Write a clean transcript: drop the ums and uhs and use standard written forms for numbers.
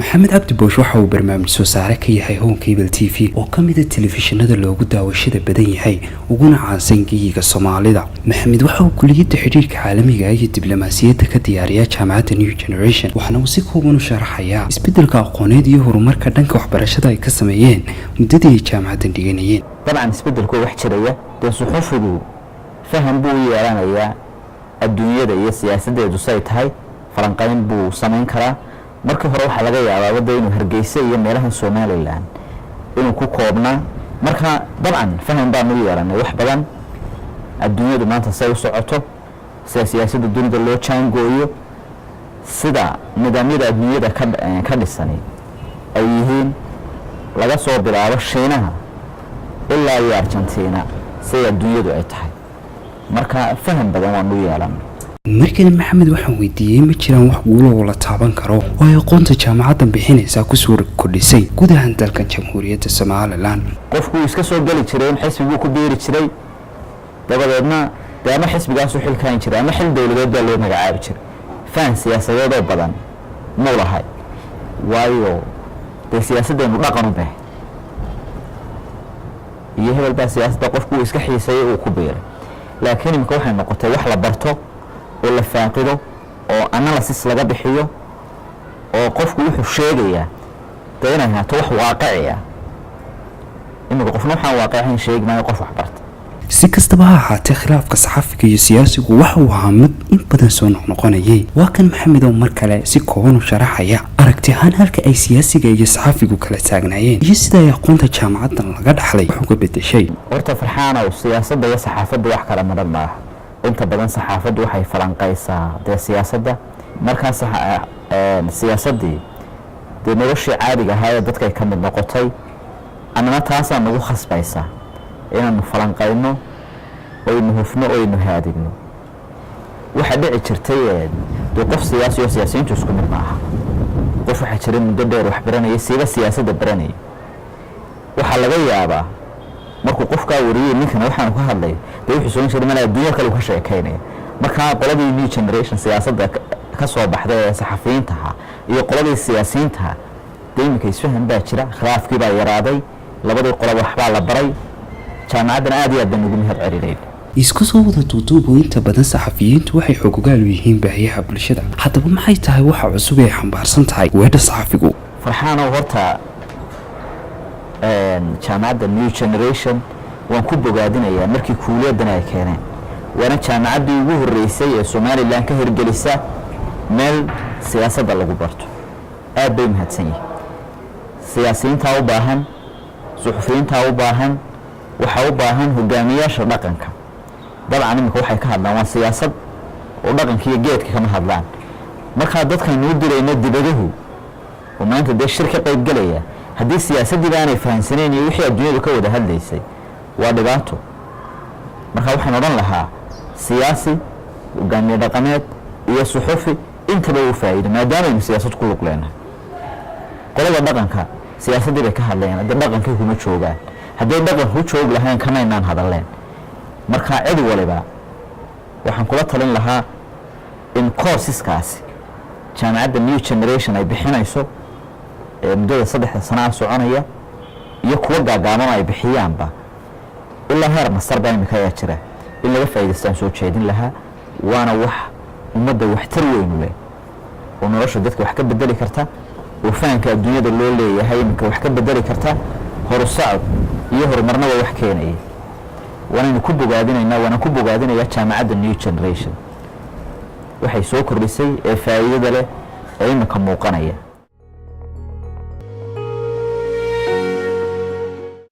maxamed cabdi boosh waxa uu barnaamij soo saare ka yahay Home Cable TV oo ka mid ah telefishinada loogu daawashada badan yahay uguna caansan geeyiga Soomaalida. maxamed waxa uu kuliyadda xiriirka caalamiga ah iyo diblomaasiyadda ka diyaariyaa jaamacadda New Generation, waxaana uu si kooban u sharaxayaa isbeddelka aqooneed iyo horumarka dhanka waxbarashada ay ka sameeyeen muddadii ay jaamacaddan dhiganayeen. طبعا isbeddelku wax jiraya dee suxufigu faham buu yeelanayaa adduunyada iyo siyaasadeedu say tahay, falanqayn buu samayn karaa. markii hore waxa laga yaabaa wadda inuu Hargeysa iyo meelaha Soomaaliland inuu ku koobnaa, marka dabcan faham baan u yeelanay wax badan adduunyadu maanta say u socoto, siyaasadda dunida loo jaangooyo, sida nidaamyada adduunyada ka dhisanay ay yihiin laga soo bilaabo Shiinaha ilaa iyo Argentina say adduunyadu ay tahay. marka faham badan waan u yeelanay. markii maxamed waxaan weydiiyay ma jiraan wax guul oo la taaban karo oo ay aqoonta jaamacaddan bixinaysa ku soo kordhisay gudaha dalka Jamhuuriyadda Soomaaliland. qofku iska soo gali jiray xisbigu ku beeri jiray, dabadeedna ama xisbigaas uu xilkaan jiray ama xil dawladeed baa loo magacaabi jiray. faham siyaasadeed oo badan ma lahay, waayo dee siyaasaddeenu dhaqan u baahay iyo hebel baa siyaasadda qofku iska xiiseeyay uu ku beeray. laakiin imika waxay noqotay wax la barto oo la faaqido oo analysis laga bixiyo oo qofku wuxuu sheegayaa dee inay haato wax waaqici ah. imika qofna waxaan waaqicayn sheegi maayo qof wax barta. si kastaba ha ahaatee khilaafka saxafiga iyo siyaasigu waxa uu ahaa mid in badan soo noqnoqonayay. waa kan maxamed oo mar kale si kooban u sharaxaya aragti ahaan halka ay siyaasiga iyo saxafigu kala taagnaayeen iyo sida ay aqoonta jaamacaddan laga dhaxlay wax uga beddeshay. horta farxaanow siyaasadda iyo saxaafadda wax kala madhan maaha. inta badan saxaafaddu waxay falanqaysaa dee siyaasadda, markaas siyaasaddii dee noloshii caadiga ahaa ee dadkay ka mid noqotay, annana taasaa nagu khasbaysa inaanu falanqayno oynu hufno oynu haadigno. waxaa dhici jirtay dee qof siyaasi oo siyaasiyiintu isku mid maaha. qof waxaa jira muddo dheer wax baranaya, siiba siyaasadda baranaya. waxaa laga yaabaa markuu qofkaa wariyey ninkana waxaanu ka hadlay dee wuxuu soo jiray malaa adduunya kale uu ka sheekaynaya. markaa qoladii New Generation siyaasadda ka soo baxday ee saxafiyiintaha iyo qoladii siyaasiyiintaha dee iminka isfahan baa jira, khilaafkii baa yaraaday, labadii qolob waxbaa la baray. jaamacaddan aad iyo aad baan ugu mahad celinayna. isku soo wada duuduubo inta badan saxafiyiintu waxay xogogaal u yihiin baahiyaha bulshada. haddaba maxay tahay waxa cusub ee xambaarsan tahay weedha saxafigu? farxaanow horta jaamacadda New Generation waan ku bogaadinayaa markii kuuliyaddan ay keeneen. waana jaamacaddii ugu horreysay ee Somaliland ka hirgelisa meel siyaasadda lagu barto. aad bay mahadsan yihiin. siyaasiyiintaa u baahan, suxufiyiintaa u baahan, waxaa u baahan hogaamiyaasha dhaqanka. dabcan imika waxay ka hadlaan waa siyaasad oo dhaqanka iyo geedka kama hadlaan. markaa dadkaynu u dirayno dibadahu oo maanta dee shir ka qayb gelaya, haddii siyaasaddii baanay fahamsanayn iyo wixii adduunyadu ka wada hadlaysay waa dhibaato. marka waxaan odhan lahaa siyaasi, hogaamiye dhaqameed iyo suxufi intaba uu faa'iido maadaamaaynu siyaasad ku lug leenahay. qolada dhaqanka siyaasaddii bay ka hadlayaan, haddii dhaqankii kuma joogaan. hadday dhaqanku joog lahayn kamaynaan hadalleen. marka cid waliba waxaan kula talin lahaa in courseskaasi jaamacadda New Generation ay bixinayso muddada 3 sano soconaya iyo kuwa gaagaaban ay bixiyaanba ilaa heer master baa imika ayaa jira in laga faa'iidaystaan soo jeedin lahaa. waana wax ummadda waxtar weyn leh oo nolosha dadka wax ka bedeli karta, oo fahamka adduunyada loo leeyahay imika wax ka bedeli karta, horusocod iyo horumarnaba wax keenaya. waana ku bogaadinayaa jaamacadda New Generation waxay soo kordhisay ee faa'iidada leh ee imika muuqanaya.